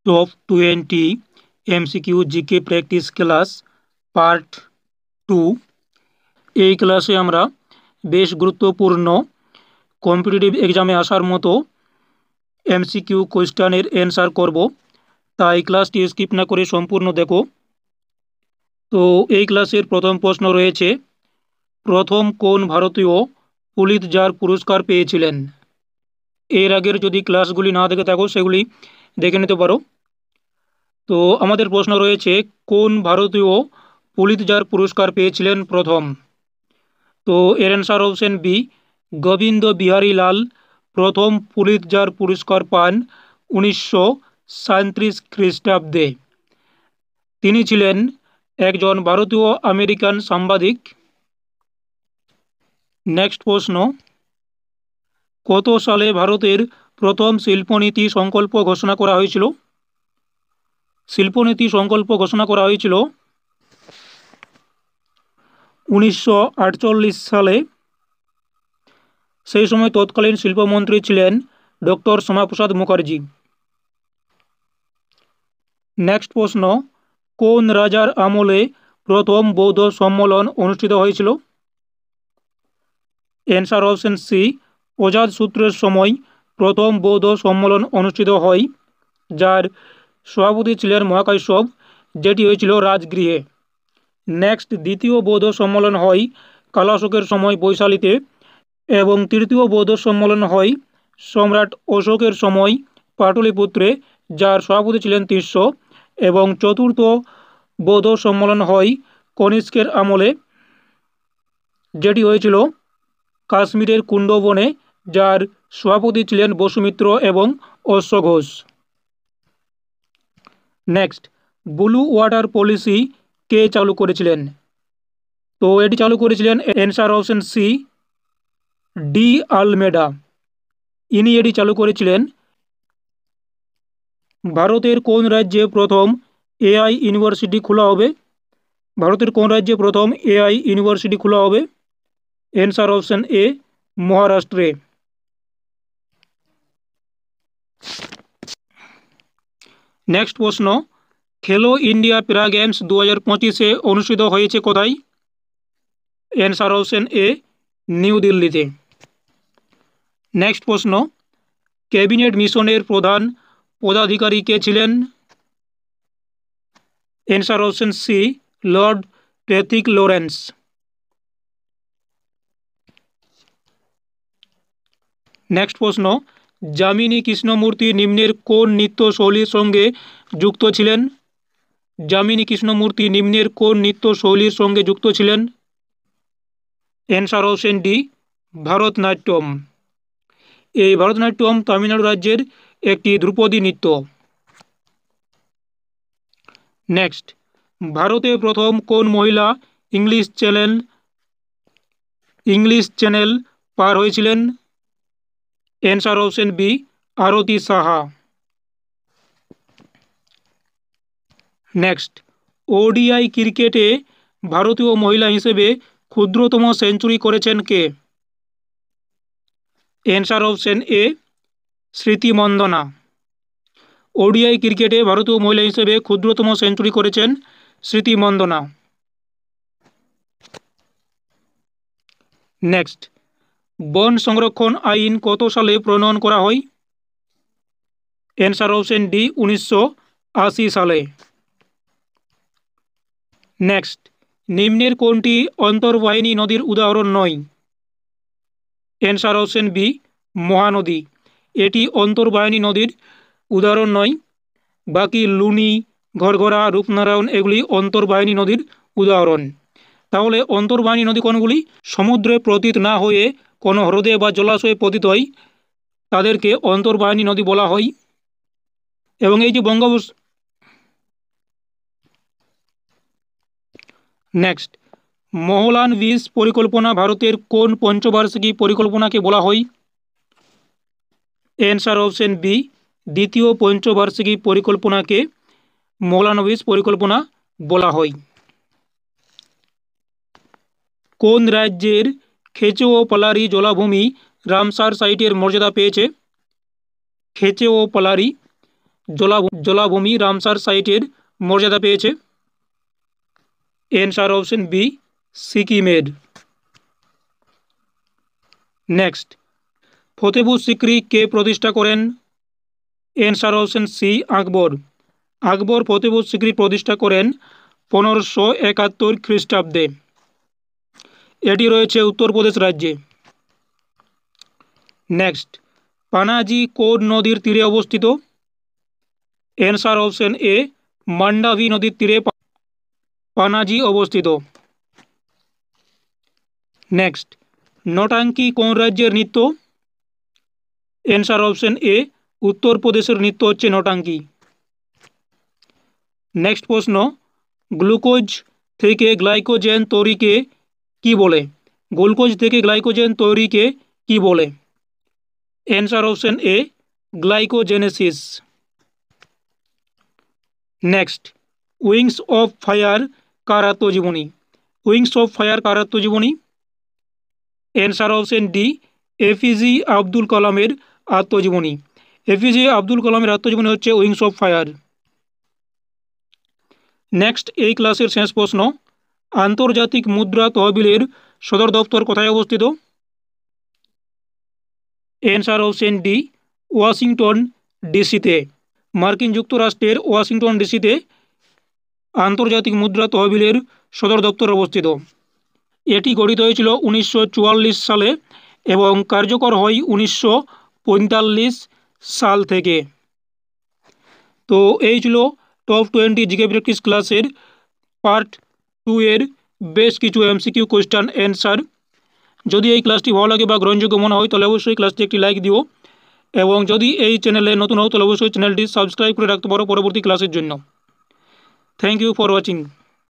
Top 20 MCQ GK practice class part 2। এই ক্লাসে আমরা বেশ গুরুত্বপূর্ণ কম্পিটিটিভ এক্সামে আসার মতো এমসিকিউ কোয়েশ্চেনের অ্যান্সার করব, তাই ক্লাসটি স্কিপ না করে সম্পূর্ণ দেখো। তো এই ক্লাসের প্রথম প্রশ্ন রয়েছে, প্রথম কোন ভারতীয় পুলিৎজার পুরস্কার পেয়েছিলেন? এর আগের যদি ক্লাসগুলি না দেখে থাকো সেগুলি দেখে নিতে পারো। তো আমাদের প্রশ্ন রয়েছে, কোন ভারতীয় পুলিৎজার পুরস্কার পেয়েছিলেন প্রথম? তো এর answer option B, Gobind Behari Lal প্রথম পুলিৎজার পুরস্কার পান 1937 খ্রিস্টাব্দে। তিনি ছিলেন একজন ভারতীয় আমেরিকান সাংবাদিক। নেক্সট প্রশ্ন, কত সালে ভারতের প্রথম শিল্পনীতি সংকল্প ঘোষণা করা হয়েছিল? শিল্পনীতি সংকল্প ঘোষণা করা হয়েছিল 1948 সালে। সেই সময় তৎকালীন শিল্পমন্ত্রী ছিলেন ডক্টর শ্যামাপ্রসাদ মুখার্জি। নেক্সট প্রশ্ন, কোন রাজার আমলে প্রথম বৌদ্ধ সম্মেলন অনুষ্ঠিত হয়েছিল? অ্যান্সার অপশন সি, অজাতশত্রুর সময় প্রথম বৌদ্ধ সম্মেলন অনুষ্ঠিত হয়, যার সভাপতি ছিলেন মহাকাশ্যপ, যেটি হয়েছিল রাজগৃহে। নেক্সট, দ্বিতীয় বৌদ্ধ সম্মেলন হয় কালাশোকের সময় বৈশালীতে, এবং তৃতীয় বৌদ্ধ সম্মেলন হয় সম্রাট অশোকের সময় পাটলিপুত্রে, যার সভাপতি ছিলেন তিস্য, এবং চতুর্থ বৌদ্ধ সম্মেলন হয় কনিষ্কের আমলে, যেটি হয়েছিল কাশ্মীরের কুণ্ডবনে, যার সভাপতি ছিলেন বসুমিত্র এবং অশ্বঘোষ। নেক্সট, ব্লু ওয়াটার পলিসি কে চালু করেছিলেন? তো এটি চালু করেছিলেন answer option C, de Almeida. ইনি এটি চালু করেছিলেন। ভারতের কোন রাজ্যে প্রথম এআই ইউনিভার্সিটি খোলা হবে? ভারতের কোন রাজ্যে প্রথম এআই ইউনিভার্সিটি খোলা হবে? অ্যান্সার অপশন এ, মহারাষ্ট্রে। নেক্সট প্রশ্ন, খেলো ইন্ডিয়া প্যারা গেমস 2025 অনুষ্ঠিত হয়েছে কোথায়? অ্যান্সার অপশন এ, নিউ দিল্লিতে। নেক্সট প্রশ্ন, ক্যাবিনেট মিশনের প্রধান পদাধিকারী কে ছিলেন? Answer option C, Lord Patrick Lawrence. Next প্রশ্ন, যামিনী কৃষ্ণমূর্তি নিম্নের কোন নৃত্য শৈলীর সঙ্গে যুক্ত ছিলেন? যামিনী কৃষ্ণমূর্তি নিম্নের কোন নৃত্য শৈলীর সঙ্গে যুক্ত ছিলেন? Answer option D, Bharatanatyam. এই ভারতনাট্যম তামিলনাড়ু রাজ্যের একটি ধ্রুপদী নৃত্য। নেক্সট, ভারতে প্রথম কোন মহিলা ইংলিশ চ্যানেল পার হয়েছিলেন? অ্যান্সার অপশন বি, আরতি সাহা। নেক্সট, ওডিআই ক্রিকেটে ভারতীয় মহিলা হিসেবে ক্ষুদ্রতম সেঞ্চুরি করেছেন কে? অ্যান্সার অপশন এ, স্মৃতি মন্দনা। ওডিআই ক্রিকেটে ভারতীয় মহিলা হিসেবে ক্ষুদ্রতম সেঞ্চুরি করেছেন স্মৃতি মন্দনা। নেক্সট, বন সংরক্ষণ আইন কত সালে প্রণয়ন করা হয়? অ্যান্সার অপশন ডি, 1980 সালে। নেক্সট, নিম্নের কোনটি অন্তর্বাহিনী নদীর উদাহরণ নয়? Answer option B, Mahanadi. এটি অন্তর্বাহিনী নদীর উদাহরণ নয়। বাকি লুনি, ঘরঘরা, রূপনারায়ণ এগুলি অন্তর্বাহিনী নদীর উদাহরণ। তাহলে অন্তর্বাহিনী নদী কোনগুলি? সমুদ্রে পতিত না হয়ে কোনো হ্রদে বা জলাশয়ে পতিত হয়, তাদেরকে অন্তর্বাহিনী নদী বলা হয়। এবং এই যে নেক্সট, মহলান বিশ পরিকল্পনা ভারতের কোন পঞ্চবার্ষিকী পরিকল্পনাকে বলা হয়? অ্যান্সার অপশন বি, দ্বিতীয় পঞ্চবার্ষিকী পরিকল্পনাকে মহলানবিশ পরিকল্পনা বলা হয়। কোন রাজ্যের খেচে ও পালারি জলাভূমি রামসার সাইটের মর্যাদা পেয়েছে? খেচে ও পালারি জলাভূমি রামসার সাইটের মর্যাদা পেয়েছে? অ্যান্সার অপশন বি, সিকিমের। নেক্সট, ফতেপুর সিক্রি কে প্রতিষ্ঠা করেন? অ্যান্সার অপশন সি, আকবর। আকবর ফতেপুর সিক্রি প্রতিষ্ঠা করেন 1571 খ্রিস্টাব্দে। এটি রয়েছে উত্তরপ্রদেশ রাজ্যে। নেক্সট, পানাজি কোন নদীর তীরে অবস্থিত? অ্যান্সার অপশন এ, মান্ডাভি নদীর তীরে পানাজি অবস্থিত। নেক্সট, নটাঙ্কি কোন রাজ্যের নৃত্য? অ্যান্সার অপশন এ, উত্তরপ্রদেশের নৃত্য হচ্ছে নটাঙ্কি। নেক্সট প্রশ্ন, গ্লুকোজ থেকে গ্লাইকোজেন তৈরিকে কি বলে? গ্লুকোজ থেকে গ্লাইকোজেন তৈরিকে কি বলে? Answer option A, glycogenesis. Next, Wings of Fire কার আত্মজীবনী? উইংস অফ ফায়ার কার আত্মজীবনী? Answer option D, APJ Abdul কালামের আত্মজীবনী। এপিজে আব্দুল কালামের আত্মজীবনী হচ্ছে উইংস অফ ফায়ার। নেক্সট, এই ক্লাসের শেষ প্রশ্ন, আন্তর্জাতিক মুদ্রা তহবিলের সদর দপ্তর কোথায় অবস্থিত? অ্যান্সার অপশন ডি, ওয়াশিংটন ডিসিতে। মার্কিন যুক্তরাষ্ট্রের ওয়াশিংটন ডিসিতে আন্তর্জাতিক মুদ্রা তহবিলের সদর দপ্তর অবস্থিত। এটি গঠিত হয়েছিল 1944 সালে এবং কার্যকর হয় 1945 সাল থেকে। তো এই ছিল টপ 20 জিকে প্র্যাকটিস ক্লাসের পার্ট 2 এর বেশ কিছু এমসিকিউ কোয়েশ্চেন অ্যান্সার। যদি এই ক্লাসটি ভালো লাগে বা গ্রহণযোগ্য মনে হয় তাহলে অবশ্যই ক্লাসটি একটি লাইক দিও, এবং যদি এই চ্যানেলে নতুন হও তাহলে অবশ্যই চ্যানেলটি সাবস্ক্রাইব করে রাখতে পারো পরবর্তী ক্লাসের জন্য। Thank you for watching.